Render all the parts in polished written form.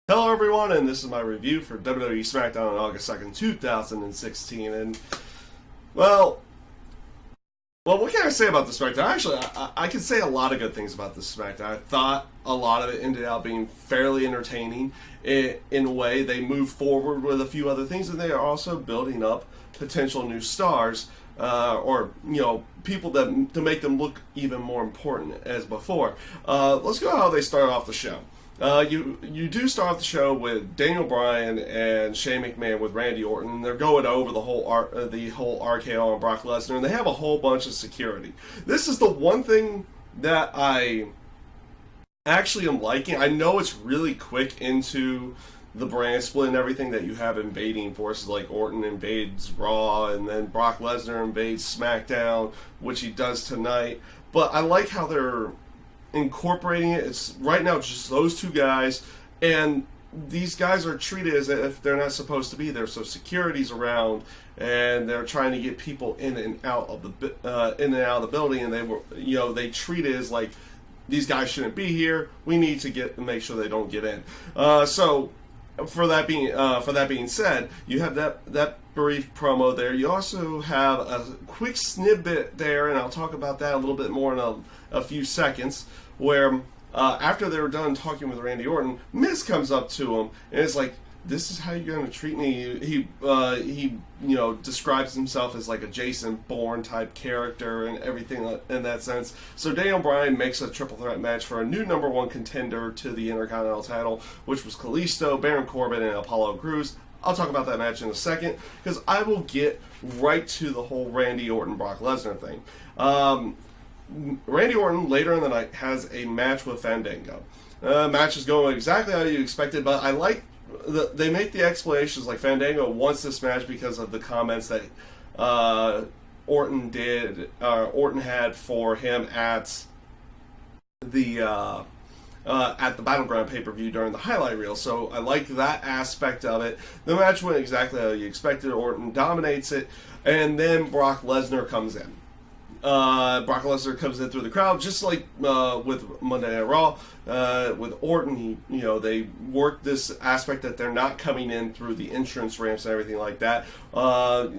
Hello everyone, and this is my review for WWE Smackdown on August 2nd, 2016. And, well, what can I say about this Smackdown? Actually, I can say a lot of good things about this Smackdown. I thought a lot of it ended up being fairly entertaining in a way. They moved forward with a few other things, and they are also building up potential new stars, or, people that to make them look even more important as before. Let's go how they started off the show. You do start off the show with Daniel Bryan and Shane McMahon with Randy Orton. They're going over the whole RKO on Brock Lesnar, and they have a whole bunch of security. This is the one thing that I actually am liking. I know it's really quick into the brand split and everything that you have invading forces, like Orton invades Raw, and then Brock Lesnar invades SmackDown, which he does tonight. But I like how they're incorporating it. It's right now just those two guys, and these guys are treated as if they're not supposed to be there. So security's around, and they're trying to get people in and out of the building, and they treat it as like these guys shouldn't be here. We need to make sure they don't get in. So for that being said, you have that brief promo there. You also have a quick snippet there, and I'll talk about that a little bit more in a few seconds, where after they were done talking with Randy Orton, Miz comes up to him and it's like, "This is how you're going to treat me." He describes himself as like a Jason Bourne type character and everything in that sense. So Daniel Bryan makes a triple threat match for a new number one contender to the Intercontinental title, which was Kalisto, Baron Corbin, and Apollo Crews. I'll talk about that match in a second, because I will get right to the whole Randy Orton Brock Lesnar thing. Randy Orton later in the night has a match with Fandango. Match is going exactly how you expected, but I like they make the explanations like Fandango wants this match because of the comments that Orton had for him at the Battleground pay-per-view during the highlight reel. So I like that aspect of it. The match went exactly how you expected. Orton dominates it, and then Brock Lesnar comes in. Brock Lesnar comes in through the crowd, just like with Monday Night Raw. With Orton, they work this aspect that they're not coming in through the entrance ramps and everything like that.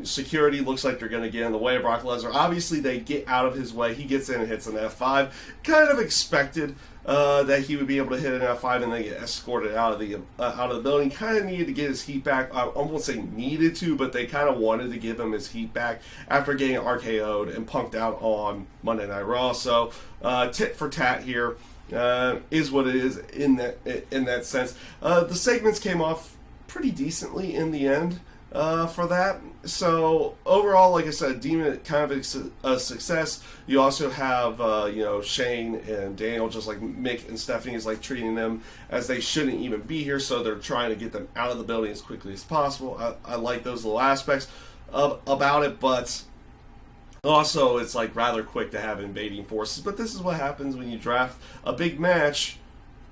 Security looks like they're going to get in the way of Brock Lesnar. Obviously, they get out of his way. He gets in and hits an F5. Kind of expected that he would be able to hit an F5 and then get escorted out of the building. Kind of needed to get his heat back. I won't say needed to, but they kind of wanted to give him his heat back after getting RKO'd and punked out on Monday Night Raw. So tit for tat here is what it is in that sense. The segments came off pretty decently in the end for that. So overall, like I said, deeming it kind of a success. You also have Shane and Daniel, just like Mick and Stephanie, is like treating them as they shouldn't even be here. So they're trying to get them out of the building as quickly as possible. I like those little aspects about it, but also it's like rather quick to have invading forces. But this is what happens when you draft a big match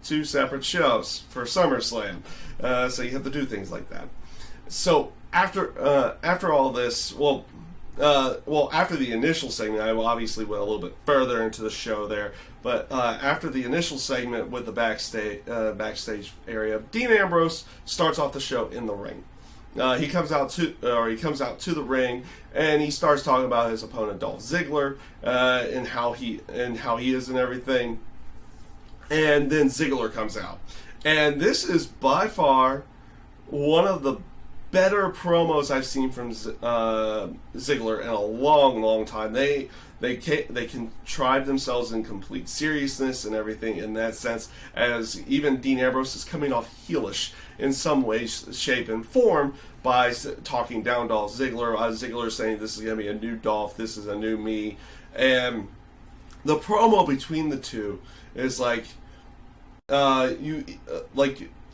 two separate shows for SummerSlam. So you have to do things like that. So after all this, after the initial segment, I obviously went a little bit further into the show there. But after the initial segment with the backstage area, Dean Ambrose starts off the show in the ring. He comes out to the ring, and he starts talking about his opponent Dolph Ziggler and how he is and everything. And then Ziggler comes out, and this is by far one of the better promos I've seen from Ziggler in a long, long time. They contrive themselves in complete seriousness and everything in that sense, as even Dean Ambrose is coming off heelish in some way, shape, and form by talking down Dolph Ziggler. Ziggler saying, "This is going to be a new Dolph, this is a new me." And the promo between the two is like,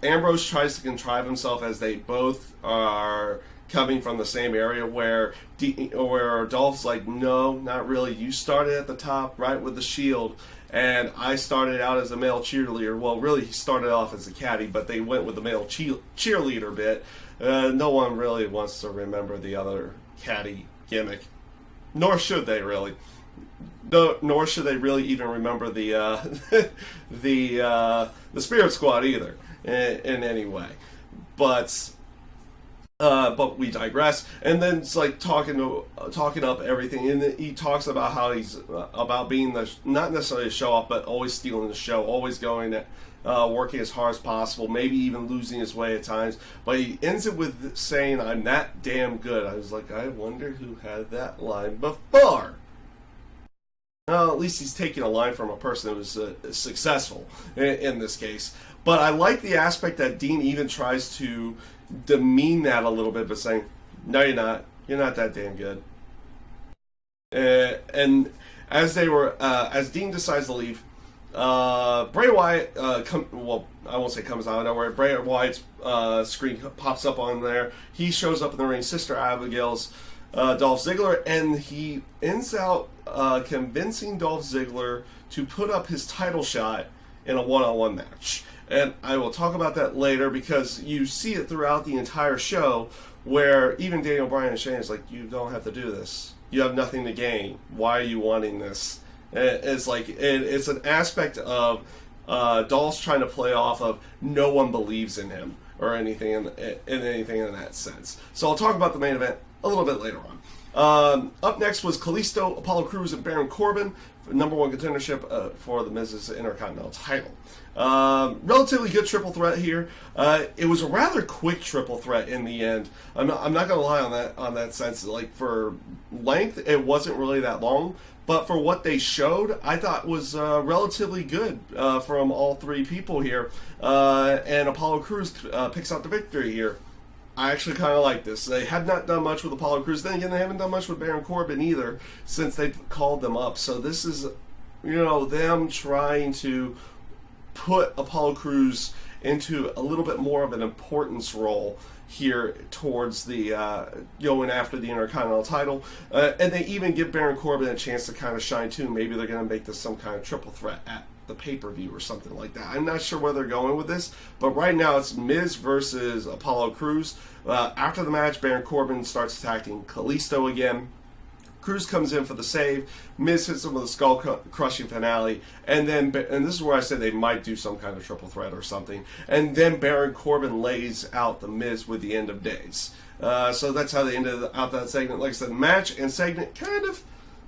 Ambrose tries to contrive himself as they both are coming from the same area, where Dolph's like, "No, not really. You started at the top, right, with the Shield, and I started out as a male cheerleader." Well, really, he started off as a caddy, but they went with the male cheerleader bit. No one really wants to remember the other caddy gimmick, nor should they really. No, nor should they really even remember the the Spirit Squad either in any way. But we digress. And then it's like talking up everything, and he talks about how he's about being not necessarily a show off, but always stealing the show, always going at working as hard as possible, maybe even losing his way at times. But he ends it with saying, "I'm that damn good." I was like, I wonder who had that line before. Well, at least he's taking a line from a person who was successful in this case. But I like the aspect that Dean even tries to demean that a little bit, but saying, "No, you're not. You're not that damn good." And as Dean decides to leave, Bray Wyatt, I won't say comes out of nowhere. Bray Wyatt's screen pops up on there. He shows up in the ring. Sister Abigail's Dolph Ziggler, and he ends out convincing Dolph Ziggler to put up his title shot in a one-on-one match. And I will talk about that later, because you see it throughout the entire show where even Daniel Bryan and Shane is like, "You don't have to do this. You have nothing to gain. Why are you wanting this?" It's like it's an aspect of Dolph's trying to play off of no one believes in him or anything in anything in that sense. So I'll talk about the main event a little bit later on. Up next was Kalisto, Apollo Crews, and Baron Corbin for #1 contendership for the Miz's Intercontinental title. Relatively good triple threat here. It was a rather quick triple threat in the end. I'm not going to lie on that sense. Like, for length, it wasn't really that long. But for what they showed, I thought was relatively good from all three people here. And Apollo Crews picks out the victory here. I actually kind of like this. They had not done much with Apollo Crews. Then again, they haven't done much with Baron Corbin either since they called them up. So this is, them trying to put Apollo Crews into a little bit more of an importance role here towards the going after the Intercontinental title, and they even give Baron Corbin a chance to kind of shine too. Maybe they're going to make this some kind of triple threat at the pay-per-view or something like that. I'm not sure where they're going with this, but right now it's Miz versus Apollo Crews. After the match, Baron Corbin starts attacking Kalisto again. Crews comes in for the save. Miz hits him with a skull-crushing finale, and this is where I said they might do some kind of triple threat or something. And then Baron Corbin lays out the Miz with the End of Days. So that's how they ended out that segment. Like I said, match and segment kind of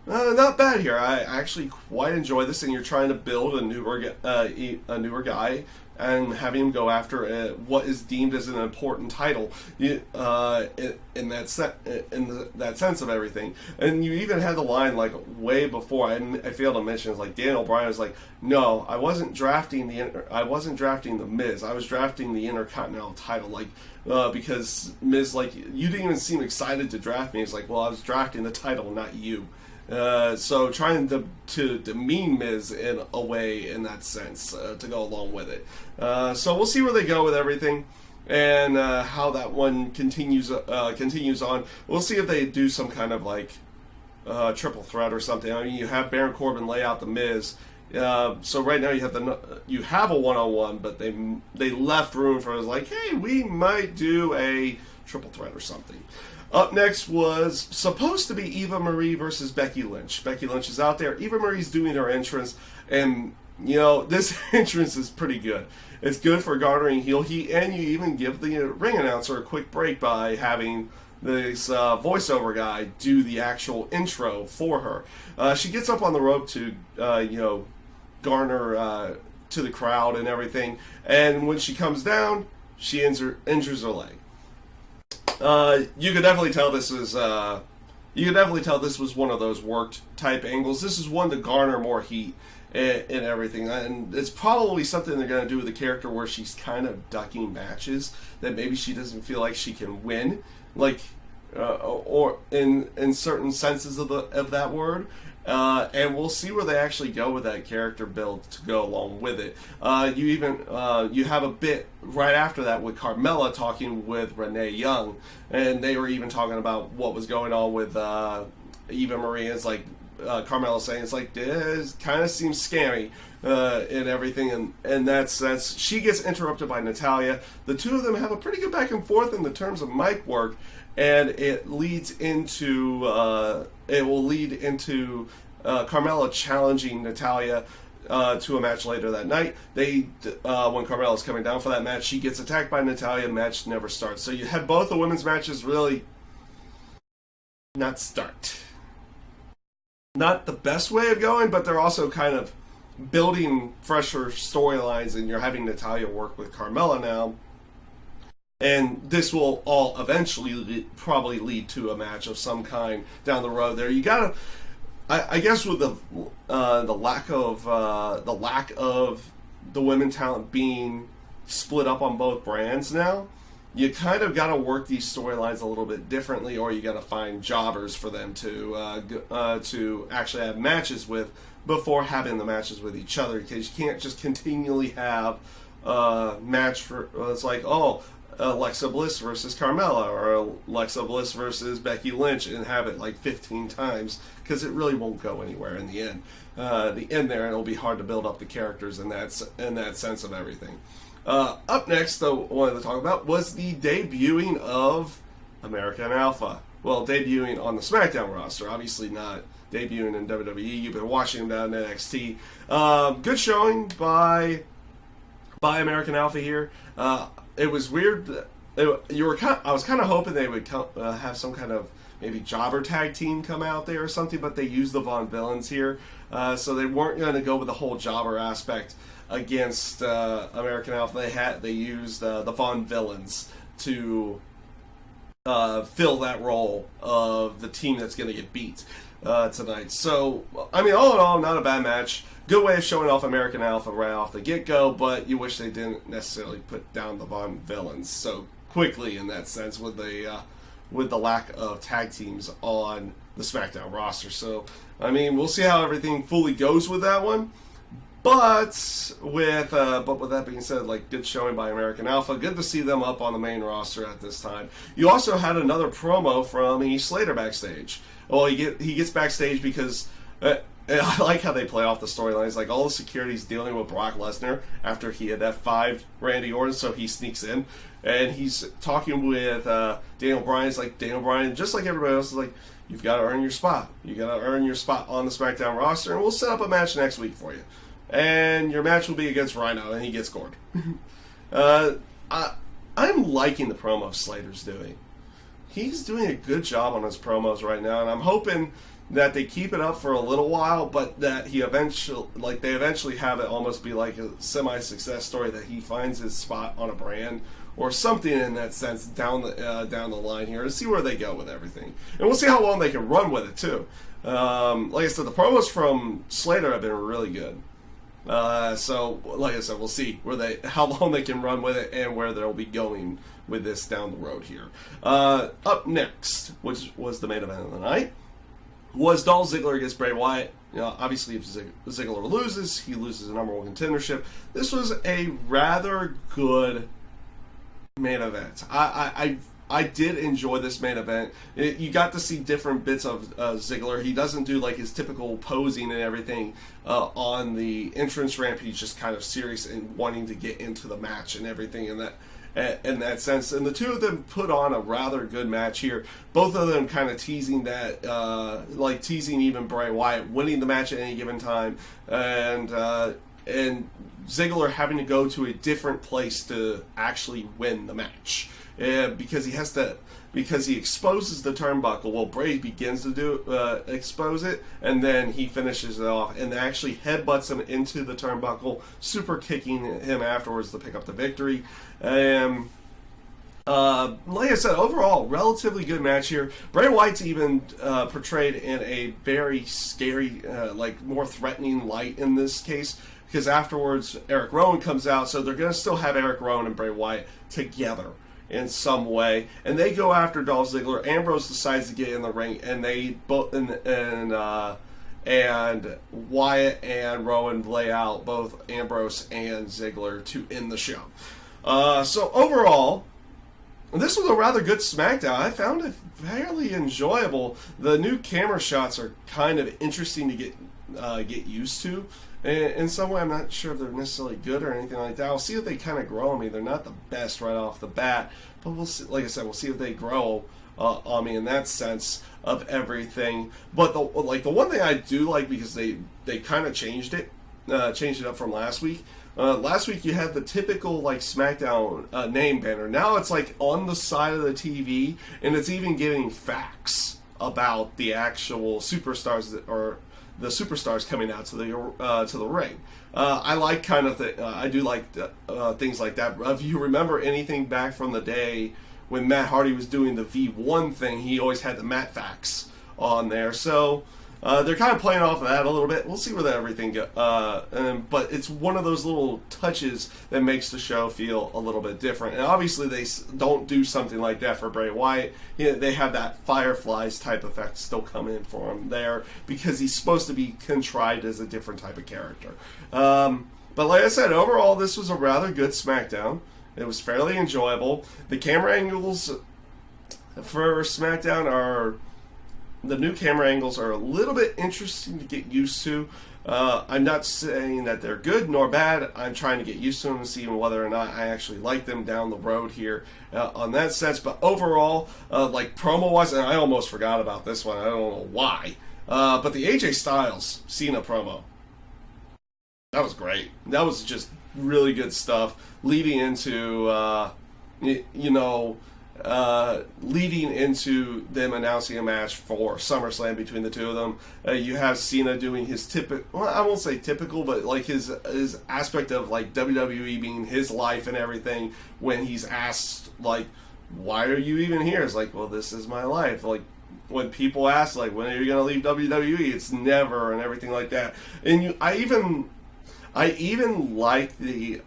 not bad here. I actually quite enjoy this, and you're trying to build a newer guy and having him go after what is deemed as an important title in that sense of everything. And you even had the line like way before. I failed to mention, it's like Daniel Bryan was like, "No, I wasn't drafting the Miz. I was drafting the Intercontinental title." Like because Miz, like, "You didn't even seem excited to draft me." It's like, "Well, I was drafting the title, not you." So trying to demean Miz in a way in that sense to go along with it. So we'll see where they go with everything and how that one continues on. We'll see if they do some kind of like triple threat or something. I mean, you have Baron Corbin lay out the Miz. So right now you have a one-on-one, but they left room for it. Like, hey, we might do a triple threat or something. Up next was supposed to be Eva Marie versus Becky Lynch. Becky Lynch is out there. Eva Marie's doing her entrance, and this entrance is pretty good. It's good for garnering heel heat, and you even give the ring announcer a quick break by having this voiceover guy do the actual intro for her. She gets up on the rope to garner to the crowd and everything, and when she comes down, she injures her leg. You could definitely tell this was one of those worked type angles. This is one to garner more heat and everything, and it's probably something they're going to do with the character where she's kind of ducking matches that maybe she doesn't feel like she can win, like or in certain senses of that word. And we'll see where they actually go with that character build to go along with it. You have a bit right after that with Carmella talking with Renee Young, and they were even talking about what was going on with Eva Marie. It's like Carmella saying, it's like, this kind of seems scary and everything, and that's she gets interrupted by Natalya. The two of them have a pretty good back and forth in the terms of mic work, and it will lead into Carmella challenging Natalya to a match later that night. When Carmella's coming down for that match, she gets attacked by Natalya. Match never starts. So you had both the women's matches really not start. Not the best way of going, but they're also kind of building fresher storylines, and you're having Natalya work with Carmella now. And this will all eventually probably lead to a match of some kind down the road. There, you gotta, I guess, with the lack of the women talent being split up on both brands now, you kind of got to work these storylines a little bit differently, or you got to find jobbers for them to actually have matches with before having the matches with each other. Because you can't just continually have a match for it's like, oh, Alexa Bliss versus Carmella, or Alexa Bliss versus Becky Lynch, and have it like 15 times, because it really won't go anywhere in the end. There, it'll be hard to build up the characters in that sense of everything. Up next, though, I wanted to talk about was the debuting of American Alpha. Well, debuting on the Smackdown roster, obviously not debuting in WWE. You've been watching him down in NXT. Good showing by American Alpha here. It was weird. I was kind of hoping they would have some kind of maybe jobber tag team come out there or something, but they used the Von Villains here, so they weren't going to go with the whole jobber aspect against American Alpha. They used the Von Villains to fill that role of the team that's going to get beat tonight. So, I mean, all in all, not a bad match. Good way of showing off American Alpha right off the get-go, but you wish they didn't necessarily put down the Von Villains so quickly in that sense with the lack of tag teams on the SmackDown roster. So, I mean, we'll see how everything fully goes with that one. But with that being said, like, good showing by American Alpha. Good to see them up on the main roster at this time. You also had another promo from Heath Slater backstage. Well, he gets backstage because I like how they play off the storylines. Like, all the security's dealing with Brock Lesnar after he had F5'd Randy Orton, so he sneaks in. And he's talking with Daniel Bryan. It's like, Daniel Bryan, just like everybody else, is like, you've got to earn your spot. You got to earn your spot on the SmackDown roster, and we'll set up a match next week for you. And your match will be against Rhino, and he gets scored. I'm liking the promo Slater's doing. He's doing a good job on his promos right now, and I'm hoping that they keep it up for a little while, but that they eventually have it almost be like a semi-success story, that he finds his spot on a brand or something in that sense down the line here, and see where they go with everything. And we'll see how long they can run with it too. Like I said, the promos from Slater have been really good. So, like I said, we'll see how long they can run with it and where they'll be going with this down the road here. Up next, which was the main event of the night, was Dolph Ziggler against Bray Wyatt. Obviously, if Ziggler loses, he loses the number one contendership. This was a rather good main event. I did enjoy this main event. You got to see different bits of Ziggler. He doesn't do like his typical posing and everything on the entrance ramp. He's just kind of serious and wanting to get into the match and everything in that sense. And the two of them put on a rather good match here. Both of them kind of teasing teasing even Bray Wyatt winning the match at any given time, and Ziggler having to go to a different place to actually win the match. Because he exposes the turnbuckle. Well, Bray begins to expose it, and then he finishes it off and actually headbutts him into the turnbuckle, super kicking him afterwards to pick up the victory. Like I said, overall, relatively good match here. Bray Wyatt's even portrayed in a very scary, more threatening light in this case, because afterwards Eric Rowan comes out, so they're going to still have Eric Rowan and Bray Wyatt together in some way, and they go after Dolph Ziggler. Ambrose decides to get in the ring, and they both and Wyatt and Rowan lay out both Ambrose and Ziggler to end the show. So overall, this was a rather good SmackDown. I found it fairly enjoyable. The new camera shots are kind of interesting to get used to. In some way, I'm not sure if they're necessarily good or anything like that. I'll see if they kind of grow on me. They're not the best right off the bat, but we'll see. Like I said, we'll see if they grow on me in that sense of everything. But the one thing I do like, because they kind of changed it, changed it up from last week. Last week you had the typical like SmackDown name banner. Now it's like on the side of the TV, and it's even giving facts about the actual superstars or the superstars coming out to the ring. I like kind of I do like things like that. If you remember anything back from the day when Matt Hardy was doing the V1 thing, he always had the Matt facts on there. So they're kind of playing off of that a little bit. We'll see where everything goes. But it's one of those little touches that makes the show feel a little bit different. And obviously they don't do something like that for Bray Wyatt. They have that Fireflies type effect still come in for him there because he's supposed to be contrived as a different type of character. But like I said, overall this was a rather good SmackDown. It was fairly enjoyable. The camera angles for SmackDown are... The new camera angles are a little bit interesting to get used to. I'm not saying that they're good nor bad. I'm trying to get used to them and see whether or not I actually like them down the road here on that sense. But overall, like promo-wise, and I almost forgot about this one. I don't know why. But the AJ Styles Cena promo. That was great. That was just really good stuff leading into, leading into them announcing a match for SummerSlam between the two of them. You have Cena doing his typical, well, I won't say typical, but like his aspect of like WWE being his life and everything when he's asked, like, why are you even here? It's like, well, this is my life. Like, when people ask, like, when are you going to leave WWE? It's never, and everything like that. And I even like the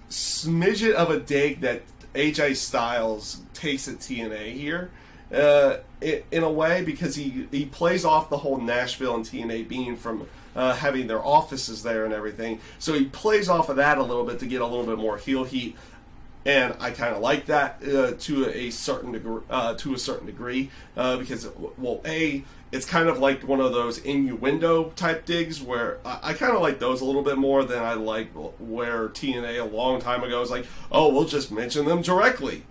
smidget of a dig that AJ Styles takes at TNA here, in a way, because he plays off the whole Nashville and TNA being from having their offices there and everything. So he plays off of that a little bit to get a little bit more heel heat, and I kind of like that to a certain degree, because, well, it's kind of like one of those innuendo type digs where I kind of like those a little bit more than I like where TNA a long time ago was like, oh, we'll just mention them directly.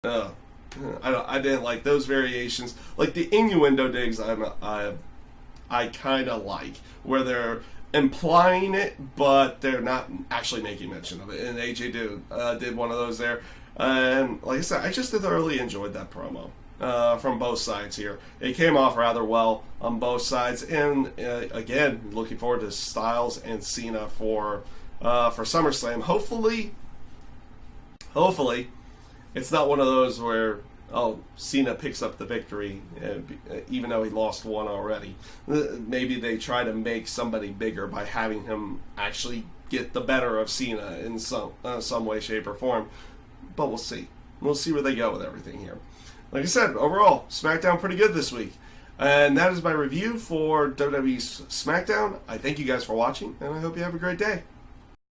I didn't like those variations. Like the innuendo digs, I kind of like where they're implying it, but they're not actually making mention of it. And AJ did one of those there. And like I said, I just thoroughly enjoyed that promo. From both sides here. It came off rather well on both sides, and again, looking forward to Styles and Cena for SummerSlam. Hopefully, it's not one of those where Cena picks up the victory, even though he lost one already. Maybe they try to make somebody bigger by having him actually get the better of Cena in some way, shape, or form. But we'll see. We'll see where they go with everything here. Like I said, overall, SmackDown pretty good this week. And that is my review for WWE Smackdown. I thank you guys for watching, and I hope you have a great day.